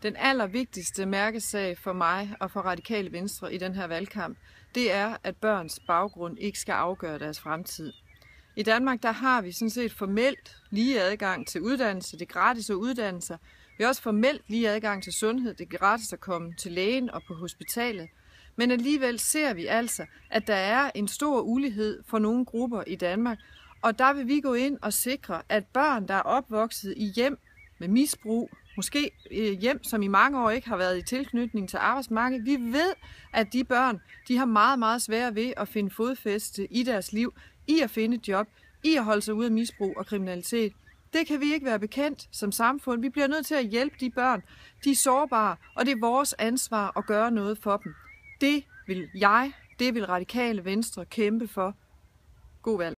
Den allervigtigste mærkesag for mig og for Radikale Venstre i den her valgkamp, det er, at børns baggrund ikke skal afgøre deres fremtid. I Danmark der har vi sådan set formelt lige adgang til uddannelse, det er gratis at uddanne sig. Vi har også formelt lige adgang til sundhed, det er gratis at komme til lægen og på hospitalet. Men alligevel ser vi altså, at der er en stor ulighed for nogle grupper i Danmark, og der vil vi gå ind og sikre, at børn, der er opvokset i hjem med misbrug, måske hjem, som i mange år ikke har været i tilknytning til arbejdsmarkedet, vi ved, at de børn, de har meget, meget svært ved at finde fodfæste i deres liv, i at finde et job, i at holde sig ude af misbrug og kriminalitet. Det kan vi ikke være bekendt som samfund. Vi bliver nødt til at hjælpe de børn. De er sårbare, og det er vores ansvar at gøre noget for dem. Det vil Radikale Venstre kæmpe for. God valg.